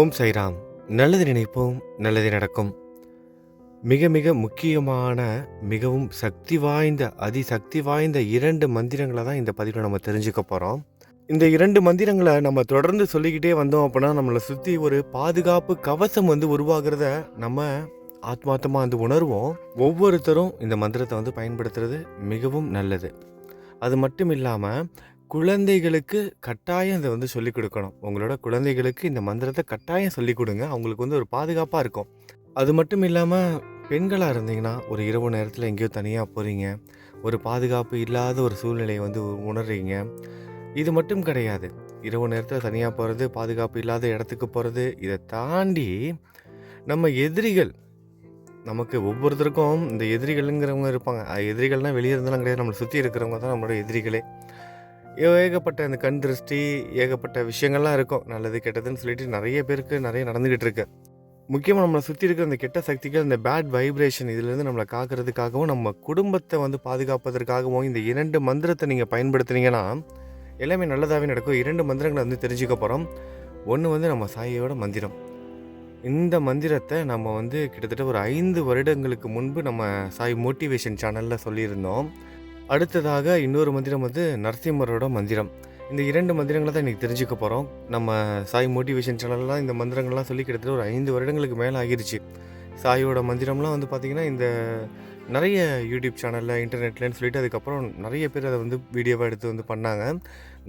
ஓம் சைராம். நல்லது நினைப்போம், நல்லது நடக்கும். மிக மிக முக்கியமான, மிகவும் சக்தி வாய்ந்த, அதிசக்தி வாய்ந்த 2 மந்திரங்களை தான் இந்த பதிவில் நம்ம தெரிஞ்சுக்க போகிறோம். இந்த 2 மந்திரங்களை நம்ம தொடர்ந்து சொல்லிக்கிட்டே வந்தோம் அப்படின்னா நம்மளை சுற்றி ஒரு பாதுகாப்பு கவசம் உருவாகிறத நம்ம ஆத்மார்த்தமாக உணர்வோம். ஒவ்வொருத்தரும் இந்த மந்திரத்தை பயன்படுத்துறது மிகவும் நல்லது. அது மட்டும் இல்லாமல் குழந்தைகளுக்கு கட்டாயம் இதை சொல்லிக் கொடுக்கணும். உங்களோட குழந்தைகளுக்கு இந்த மந்திரத்தை கட்டாயம் சொல்லிக் கொடுங்க. அவங்களுக்கு ஒரு பாதுகாப்பாக இருக்கும். அது மட்டும் இல்லாமல் பெண்களாக இருந்தீங்கன்னா ஒரு இரவு நேரத்தில் எங்கேயோ தனியாக போகிறீங்க, ஒரு பாதுகாப்பு இல்லாத ஒரு சூழ்நிலையை உணர்றீங்க. இது மட்டும் கிடையாது, இரவு நேரத்தில் தனியாக போகிறது, பாதுகாப்பு இல்லாத இடத்துக்கு போகிறது, இதை தாண்டி நம்ம எதிரிகள், நமக்கு ஒவ்வொருத்தருக்கும் இந்த எதிரிகள்ங்கிறவங்க இருப்பாங்க. எதிரிகள்னால் வெளியே இருந்தாலும் கிடையாது, நம்மளை சுற்றி இருக்கிறவங்க தான் நம்மளோட எதிரிகளே. ஏகப்பட்ட அந்த கண் திருஷ்டி, ஏகப்பட்ட விஷயங்கள்லாம் இருக்கும், நல்லது கெட்டதுன்னு சொல்லிட்டு நிறைய பேருக்கு நிறைய நடந்துக்கிட்டு இருக்கு. முக்கியமாக நம்மளை சுற்றி இருக்கிற அந்த கெட்ட சக்திகள், இந்த பேட் வைப்ரேஷன் இதிலேருந்து நம்மளை காக்கிறதுக்காகவும் நம்ம குடும்பத்தை பாதுகாப்பதற்காகவும் இந்த 2 மந்திரத்தை நீங்கள் பயன்படுத்துனீங்கன்னா எல்லாமே நல்லதாகவே நடக்கும். 2 மந்திரங்களை தெரிஞ்சுக்க போகிறோம். ஒன்று நம்ம சாயியோட மந்திரம். இந்த மந்திரத்தை நம்ம கிட்டத்தட்ட ஒரு 5 வருடங்களுக்கு முன்பு நம்ம சாய் மோட்டிவேஷன் சேனலில் சொல்லியிருந்தோம். அடுத்ததாக இன்னொரு மந்திரம் நரசிம்மரோட மந்திரம். இந்த 2 மந்திரங்களை தான் இன்றைக்கி தெரிஞ்சுக்க போகிறோம். நம்ம சாய் மோட்டிவேஷன் சேனல்லாம் இந்த மந்திரங்கள்லாம் சொல்லி கிட்டத்தட்ட ஒரு 5 வருடங்களுக்கு மேலே ஆகிருச்சு. சாயோட மந்திரம்லாம் பார்த்திங்கன்னா இந்த நிறைய யூடியூப் சேனலில், இன்டர்நெட்லன்னு சொல்லிட்டு அதுக்கப்புறம் நிறைய பேர் அதை வீடியோவாக எடுத்து பண்ணாங்க.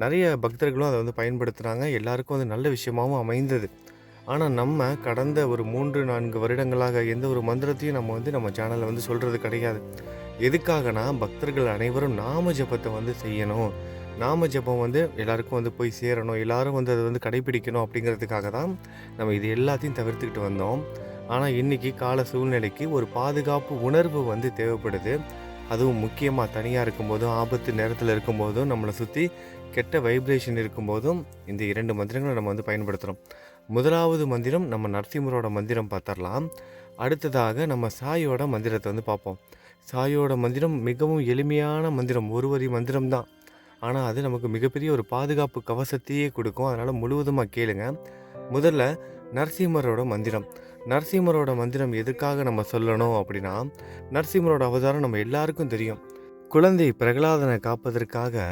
நிறைய பக்தர்களும் அதை பயன்படுத்துகிறாங்க. எல்லாருக்கும் நல்ல விஷயமாகவும் அமைந்தது. ஆனால் நம்ம கடந்த ஒரு 3-4 வருடங்களாக எந்த ஒரு மந்திரத்தையும் நம்ம சேனலில் சொல்கிறது கிடையாது. எதுக்காகனா பக்தர்கள் அனைவரும் நாம ஜபத்தை செய்யணும், நாம ஜபம் எல்லாருக்கும் போய் சேரணும், எல்லாரும் அதை கடைபிடிக்கணும் அப்படிங்கிறதுக்காக தான் நம்ம இது எல்லாத்தையும் தவிர்த்துக்கிட்டு வந்தோம். ஆனால் இன்றைக்கி கால சூழ்நிலைக்கு ஒரு பாதுகாப்பு உணர்வு தேவைப்படுது. அதுவும் முக்கியமாக தனியாக இருக்கும்போதும், ஆபத்து நேரத்தில் இருக்கும்போதும், நம்மளை சுற்றி கெட்ட வைப்ரேஷன் இருக்கும்போதும் இந்த 2 மந்திரங்களை நம்ம பயன்படுத்துகிறோம். முதலாவது மந்திரம் நம்ம நரசிம்மரோட மந்திரம் பார்த்துடலாம். அடுத்ததாக நம்ம சாயோட மந்திரத்தை பார்ப்போம். சாயோட மந்திரம் மிகவும் எளிமையான மந்திரம், ஒரு வரி மந்திரம் தான். ஆனால் அது நமக்கு மிகப்பெரிய ஒரு பாதுகாப்பு கவசத்தையே கொடுக்கும். அதனால் முழுவதுமாக கேளுங்க. முதல்ல நரசிம்மரோட மந்திரம். நரசிம்மரோட மந்திரம் எதுக்காக நம்ம சொல்லணும் அப்படின்னா, நரசிம்மரோட அவதாரம் நம்ம எல்லாருக்கும் தெரியும். குழந்தை பிரகலாதனை காப்பதற்காக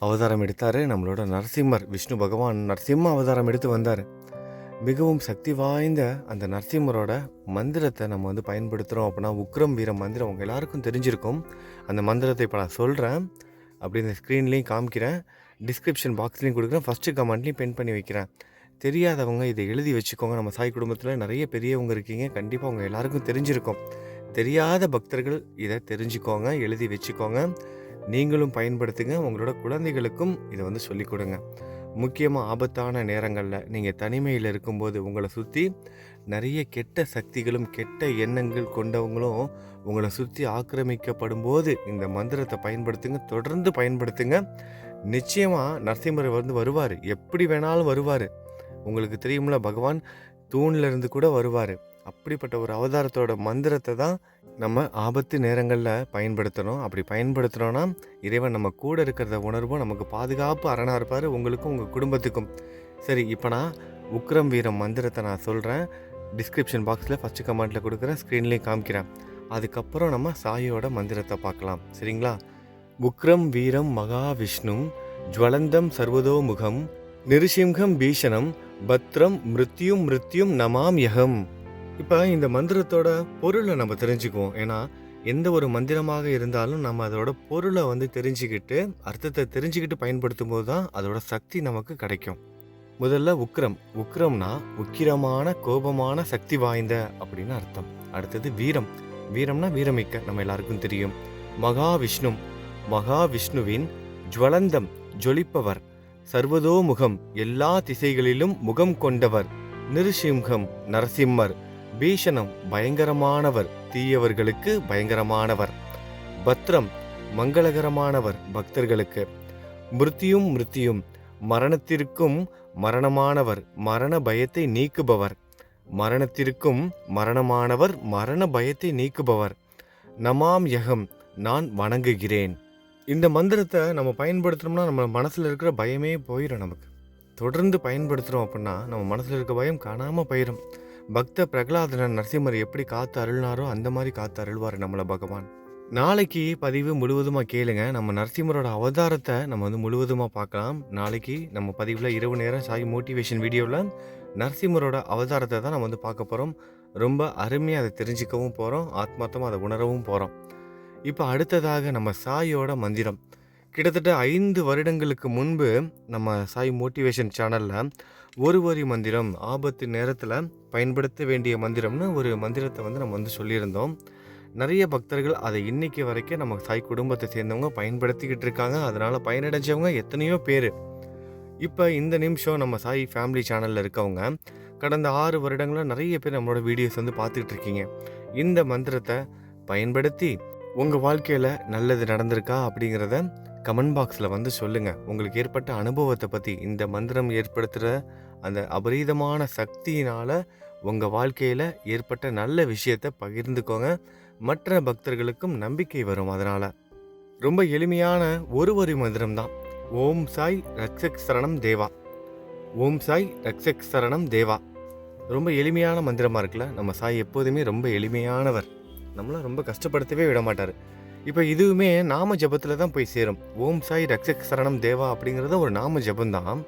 அவதாரம் எடுத்தார் நம்மளோட நரசிம்மர். விஷ்ணு பகவான் நரசிம்ம அவதாரம் எடுத்து வந்தார். மிகவும் சக்தி வாய்ந்த அந்த நரசிம்மரோட மந்திரத்தை நம்ம பயன்படுத்துகிறோம் அப்படின்னா, உக்ரம் வீரம் மந்திரம் உங்கள் எல்லாருக்கும் தெரிஞ்சிருக்கும். அந்த மந்திரத்தை இப்போ நான் சொல்கிறேன், அப்படி இந்த ஸ்க்ரீன்லேயும் காமிக்கிறேன், டிஸ்கிரிப்ஷன் பாக்ஸ்லேயும் கொடுக்குறேன், ஃபஸ்ட்டு கமெண்ட்லேயும் பென் பண்ணி வைக்கிறேன். தெரியாதவங்க இதை எழுதி வச்சுக்கோங்க. நம்ம சாய் குடும்பத்தில் நிறைய பெரியவங்க இருக்கீங்க, கண்டிப்பாக உங்கள் எல்லாருக்கும் தெரிஞ்சிருக்கும். தெரியாத பக்தர்கள் இதை தெரிஞ்சுக்கோங்க, எழுதி வச்சுக்கோங்க, நீங்களும் பயன்படுத்துங்க. உங்களோட குழந்தைகளுக்கும் இதை சொல்லிக் கொடுங்க. முக்கியமாக ஆபத்தான நேரங்களில் நீங்கள் தனிமையில் இருக்கும்போது உங்களை சுற்றி நிறைய கெட்ட சக்திகளும் கெட்ட எண்ணங்கள் கொண்டவங்களும் உங்களை சுற்றி ஆக்கிரமிக்கப்படும் போது இந்த மந்திரத்தை பயன்படுத்துங்க, தொடர்ந்து பயன்படுத்துங்க. நிச்சயமாக நரசிம்மர் வருவார், எப்படி வேணாலும் வருவார். உங்களுக்கு தெரியும்ல, பகவான் தூணிலிருந்து கூட வருவார். அப்படிப்பட்ட ஒரு அவதாரத்தோட மந்திரத்தை தான் நம்ம ஆபத்து நேரங்களில் பயன்படுத்தணும். அப்படி பயன்படுத்துகிறோன்னா இறைவன் நம்ம கூட இருக்கிறத உணர்வும், நமக்கு பாதுகாப்பு அரணாக இருப்பார், உங்களுக்கும் உங்கள் குடும்பத்துக்கும். சரி, இப்போ நான் உக்ரம் வீரம் மந்திரத்தை நான் சொல்கிறேன். டிஸ்கிரிப்ஷன் பாக்ஸில் ஃபஸ்ட்டு கமெண்ட்டில் கொடுக்குறேன், ஸ்க்ரீன்லேயும் காமிக்கிறேன். அதுக்கப்புறம் நம்ம சாயோட மந்திரத்தை பார்க்கலாம், சரிங்களா? உக்ரம் வீரம் மகாவிஷ்ணும் ஜுவலந்தம் சர்வதோமுகம் நிருசிம்ஹம் பீஷணம் பத்ரம் மிருத்யும் மிருத்யும் நமாம் யகம். இப்போ இந்த மந்திரத்தோட பொருளை நம்ம தெரிஞ்சுக்குவோம். ஏன்னா எந்த ஒரு மந்திரமாக இருந்தாலும் நம்ம அதோட பொருளை தெரிஞ்சுக்கிட்டு, அர்த்தத்தை தெரிஞ்சுக்கிட்டு பயன்படுத்தும் போது தான் அதோட சக்தி நமக்கு கிடைக்கும். முதல்ல உக்ரம். உக்ரம்னா உக்கிரமான, கோபமான, சக்தி வாய்ந்த அப்படின்னு அர்த்தம். அடுத்தது வீரம். வீரம்னா வீரமிக்க, நம்ம எல்லாருக்கும் தெரியும். மகாவிஷ்ணு. மகாவிஷ்ணுவின் ஜுவலந்தம், ஜொலிப்பவர். சர்வதோமுகம், எல்லா திசைகளிலும் முகம் கொண்டவர். நிருசிம்ஹம், நரசிம்மர். பீஷணம், பயங்கரமானவர், தீயவர்களுக்கு பயங்கரமானவர். பத்ரம், மங்களகரமானவர், பக்தர்களுக்கு. மிருத்யும் மிருத்யும், மரணத்திற்கும் மரணமானவர், மரண பயத்தை நீக்குபவர். மரணத்திற்கும் மரணமானவர், மரண பயத்தை நீக்குபவர். நமாம் யகம், நான் வணங்குகிறேன். இந்த மந்திரத்தை நம்ம பயன்படுத்தணும்னா நம்ம மனசில் இருக்கிற பயமே போயிடும். நமக்கு தொடர்ந்து பயன்படுத்துகிறோம் அப்படின்னா நம்ம மனசில் இருக்க பயம் காணாமல் போயிடும். பக்த பிரகலாதன நரசிம்மர் எப்படி காத்து அருள்னாரோ அந்த மாதிரி காத்து அருள்வார் நம்மளை பகவான். நாளைக்கு பதிவு முழுவதுமாக கேளுங்க. நம்ம நரசிம்மரோட அவதாரத்தை நம்ம வந்து முழுவதுமாக பார்க்கலாம். நாளைக்கு நம்ம பதிவில் இரவு நேரம் சாய் மோட்டிவேஷன் வீடியோவில் நரசிம்மரோட அவதாரத்தை தான் நம்ம வந்து பார்க்க போகிறோம். ரொம்ப அருமையாக அதை தெரிஞ்சுக்கவும் போகிறோம், ஆத்மார்த்தமாக அதை உணரவும் போகிறோம். இப்போ அடுத்ததாக நம்ம சாயோட மந்திரம். கிட்டத்தட்ட 5 வருடங்களுக்கு முன்பு நம்ம சாய் மோட்டிவேஷன் சேனலில் ஒரு வரி மந்திரம் ஆபத்து நேரத்தில் பயன்படுத்த வேண்டிய மந்திரம்னு ஒரு மந்திரத்தை வந்து நம்ம வந்து சொல்லியிருந்தோம். நிறைய பக்தர்கள் அதை இன்னைக்கு வரைக்கும் நம்ம சாய் குடும்பத்தை சேர்ந்தவங்க பயன்படுத்திக்கிட்டு இருக்காங்க. அதனால் பயனடைஞ்சவங்க எத்தனையோ பேர். இப்போ இந்த நிமிஷம் நம்ம சாய் ஃபேமிலி சேனலில் இருக்கவங்க கடந்த 6 வருடங்களாக நிறைய பேர் நம்மளோட வீடியோஸ் வந்து பார்த்துக்கிட்டு இருக்கீங்க. இந்த மந்திரத்தை பயன்படுத்தி உங்கள் வாழ்க்கையில் நல்லது நடந்திருக்கா அப்படிங்கிறத கமெண்ட் பாக்ஸில் வந்து சொல்லுங்கள். உங்களுக்கு ஏற்பட்ட அனுபவத்தை பற்றி, இந்த மந்திரம் ஏற்படுத்துகிற அந்த அபரீதமான சக்தியினால் உங்கள் வாழ்க்கையில் ஏற்பட்ட நல்ல விஷயத்தை பகிர்ந்துக்கோங்க. மற்ற பக்தர்களுக்கும் நம்பிக்கை வரும். அதனால் ரொம்ப எளிமையான ஒரு வரி மந்திரம் தான். ஓம் சாய் ரக்ஷக் சரணம் தேவா. ஓம் சாய் ரக்ஷக் சரணம் தேவா. ரொம்ப எளிமையான மந்திரமாக இருக்குல்ல. நம்ம சாய் எப்போதுமே ரொம்ப எளிமையானவர், நம்மளை ரொம்ப கஷ்டப்படுத்தவே விட மாட்டார். இப்போ இதுவுமே நாம ஜபத்தில் தான் போய் சேரும். ஓம் சாய் ரக்ஷக் சரணம் தேவா அப்படிங்கிறது ஒரு நாம ஜபந்தான்.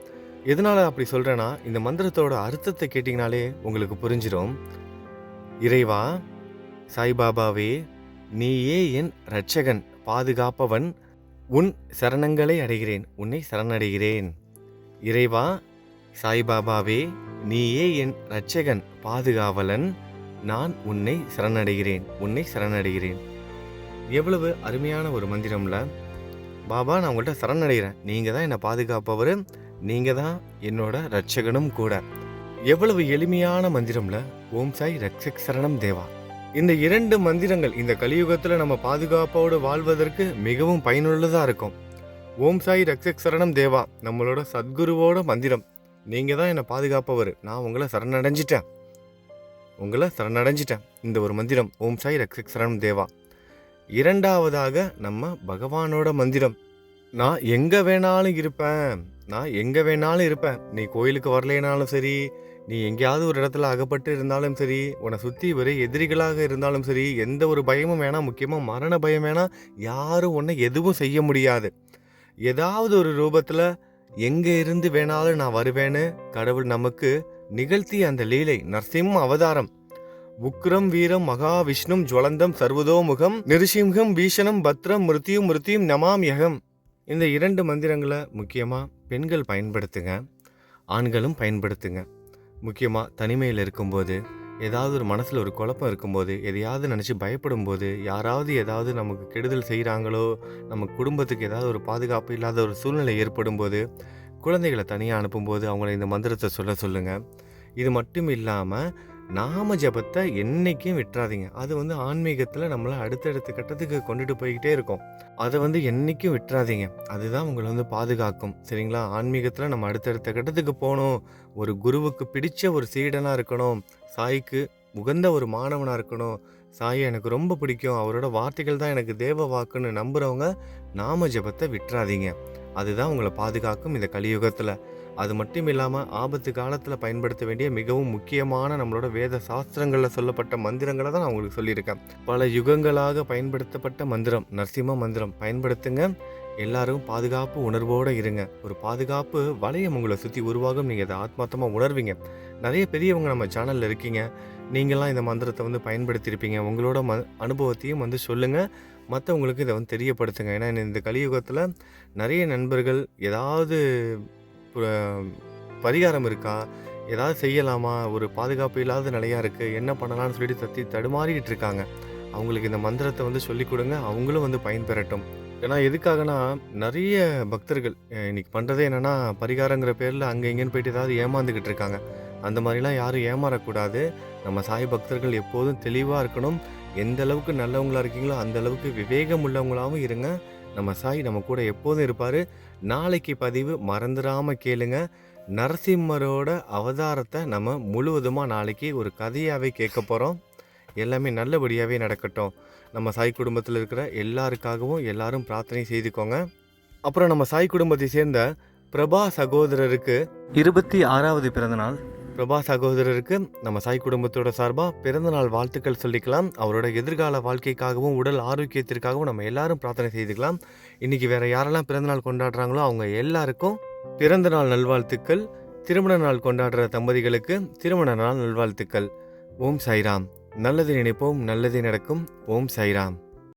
எதனால் அப்படி சொல்கிறேன்னா, இந்த மந்திரத்தோட அர்த்தத்தை கேட்டிங்கனாலே உங்களுக்கு புரிஞ்சிடும். இறைவா, சாய்பாபாவே, நீயே என் இரட்சகன், பாதுகாப்பவன், உன் சரணங்களை அடைகிறேன், உன்னை சரணடைகிறேன். இறைவா, சாய்பாபாவே, நீயே என் இரட்சகன், பாதுகாவலன், நான் உன்னை சரணடைகிறேன், உன்னை சரணடைகிறேன். எவ்வளவு அருமையான ஒரு மந்திரம்ல. பாபா, நான் உங்கள்கிட்ட சரணடைகிறேன், நீங்கள் தான் என்னை பாதுகாப்பவர், நீங்கள் தான் என்னோட இரட்சகனும் கூட. எவ்வளவு எளிமையான மந்திரம்ல. ஓம் சாய் ரக்ஷக் சரணம் தேவா. இந்த 2 மந்திரங்கள் இந்த கலியுகத்தில் நம்ம பாதுகாப்போடு வாழ்வதற்கு மிகவும் பயனுள்ளதாக இருக்கும். ஓம் சாய் ரக்ஷக் சரணம் தேவா நம்மளோட சத்குருவோட மந்திரம். நீங்கள் தான் என்னை பாதுகாப்பவர், நான் உங்களை சரணடைஞ்சிட்டேன், உங்களை சரணடைஞ்சிட்டேன். இந்த ஒரு மந்திரம் ஓம் சாய் ரக்ஷக் சரணம் தேவா. இரண்டாவதாக நம்ம பகவானோட மந்திரம். நான் எங்கே வேணாலும் இருப்பேன், நான் எங்கே வேணாலும் இருப்பேன். நீ கோயிலுக்கு வரலைனாலும் சரி, நீ எங்கேயாவது ஒரு இடத்துல அகப்பட்டு இருந்தாலும் சரி, உன்னை சுற்றி ஒரே எதிரிகளாக இருந்தாலும் சரி, எந்த ஒரு பயமும் வேணாம், முக்கியமாக மரண பயம் வேணாம். யாரும் உன்னை எதுவும் செய்ய முடியாது. ஏதாவது ஒரு ரூபத்தில் எங்கே இருந்து வேணாலும் நான் வருவேன்னு கடவுள் நமக்கு நிகழ்த்திய அந்த லீலை நரசிம்ம அவதாரம். உக்ரம் வீரம் மகாவிஷ்ணும் ஜுவலந்தம் சர்வதோமுகம் நிருசிம்ஹம் பீஷணம் பத்ரம் மிருத்யும் மிருத்யும் நமாம் யகம். இந்த 2 மந்திரங்களை முக்கியமாக பெண்கள் பயன்படுத்துங்க, ஆண்களும் பயன்படுத்துங்க. முக்கியமாக தனிமையில் இருக்கும்போது, ஏதாவது ஒரு மனசில் ஒரு குழப்பம் இருக்கும்போது, எதையாவது நினச்சி பயப்படும் போது, யாராவது ஏதாவது நமக்கு கெடுதல் செய்கிறாங்களோ, நம்ம குடும்பத்துக்கு ஏதாவது ஒரு பாதுகாப்பு இல்லாத ஒரு சூழ்நிலை ஏற்படும் போது, குழந்தைகளை தனியாக அனுப்பும்போது அவங்கள இந்த மந்திரத்தை சொல்லுங்கள். இது மட்டும் இல்லாமல் நாம ஜபத்தை என்றைக்கும் விட்டுறாதீங்க. அது வந்து ஆன்மீகத்தில் நம்மளை அடுத்தடுத்த கட்டத்துக்கு கொண்டுட்டு போய்கிட்டே இருக்கும். அதை வந்து என்றைக்கும் விட்டுறாதீங்க. அதுதான் உங்களை வந்து பாதுகாக்கும். சரிங்களா? ஆன்மீகத்தில் நம்ம அடுத்தடுத்த கட்டத்துக்கு போகணும், ஒரு குருவுக்கு பிடிச்ச ஒரு சீடனாக இருக்கணும், சாய்க்கு உகந்த ஒரு மாணவனாக இருக்கணும், சாயை எனக்கு ரொம்ப பிடிக்கும், அவரோட வார்த்தைகள் தான் எனக்கு தேவ வாக்குன்னு நம்புகிறவங்க நாம ஜபத்தை விட்டுறாதீங்க. அதுதான் உங்களை பாதுகாக்கும் இந்த கலியுகத்தில். அது மட்டும் இல்லாமல் ஆபத்து காலத்தில் பயன்படுத்த வேண்டிய மிகவும் முக்கியமான நம்மளோட வேத சாஸ்திரங்களில் சொல்லப்பட்ட மந்திரங்களை தான் நான் உங்களுக்கு சொல்லியிருக்கேன். பல யுகங்களாக பயன்படுத்தப்பட்ட மந்திரம் நரசிம்ம மந்திரம் பயன்படுத்துங்க. எல்லாரும் பாதுகாப்பு உணர்வோடு இருங்க. ஒரு பாதுகாப்பு வளையம் உங்களை சுற்றி உருவாகும். நீங்கள் அதை ஆத்மார்த்தமாக உணர்வீங்க. நிறைய பெரியவங்க நம்ம சேனலில் இருக்கீங்க, நீங்களாம் இந்த மந்திரத்தை வந்து பயன்படுத்தியிருப்பீங்க. உங்களோட அனுபவத்தையும் வந்து சொல்லுங்கள், மற்றவங்களுக்கு இதை வந்து தெரியப்படுத்துங்க. ஏன்னா இந்த கலியுகத்தில் நிறைய நண்பர்கள் ஏதாவது பரிகாரம் இருக்கா, ஏதாவது செய்யலாமா, ஒரு பாதுகாப்பு இல்லாத நிலையாக இருக்குது, என்ன பண்ணலாம்னு சொல்லிட்டு தடுமாறிக்கிட்டு இருக்காங்க. அவங்களுக்கு இந்த மந்திரத்தை வந்து சொல்லிக் கொடுங்க, அவங்களும் வந்து பயன்பெறட்டும். ஏன்னா எதுக்காகனா நிறைய பக்தர்கள் இன்னைக்கு பண்ணுறதே என்னென்னா பரிகாரங்கிற பேரில் அங்கே இங்கேன்னு போயிட்டு ஏதாவது ஏமாந்துக்கிட்டு இருக்காங்க. அந்த மாதிரிலாம் யாரும் ஏமாறக்கூடாது. நம்ம சாய் பக்தர்கள் எப்போதும் தெளிவாக இருக்கணும். எந்த அளவுக்கு நல்லவங்களாக இருக்கீங்களோ அந்த அளவுக்கு விவேகம் உள்ளவங்களாகவும் இருங்க. நம்ம சாய் நம்ம கூட எப்போதும் இருப்பார். நாளைக்கு பதிவு மறந்துடாமல் கேளுங்க. நரசிம்மரோட அவதாரத்தை நம்ம முழுவதுமாக நாளைக்கு ஒரு கதையாகவே கேட்க போகிறோம். எல்லாமே நல்லபடியாகவே நடக்கட்டும். நம்ம சாய் குடும்பத்தில் இருக்கிற எல்லாருக்காகவும் எல்லாரும் பிரார்த்தனை செய்துக்கோங்க. அப்புறம் நம்ம சாய் குடும்பத்தை சேர்ந்த பிரபா சகோதரருக்கு 26வது பிறந்தநாள். பிரபா சகோதரருக்கு நம்ம சாய் குடும்பத்தோட சார்பாக பிறந்தநாள் வாழ்த்துக்கள் சொல்லிக்கலாம். அவரோட எதிர்கால வாழ்க்கைக்காகவும் உடல் ஆரோக்கியத்திற்காகவும் நம்ம எல்லாரும் பிரார்த்தனை செய்துக்கலாம். இன்றைக்கி வேறு யாரெல்லாம் பிறந்தநாள் கொண்டாடுறாங்களோ அவங்க எல்லாருக்கும் பிறந்தநாள் நல்வாழ்த்துக்கள். திருமண நாள் கொண்டாடுற தம்பதிகளுக்கு திருமண நாள் நல்வாழ்த்துக்கள். ஓம் சாய்ராம். நல்லது நினைப்போம், நல்லதே நடக்கும். ஓம் சாய்ராம்.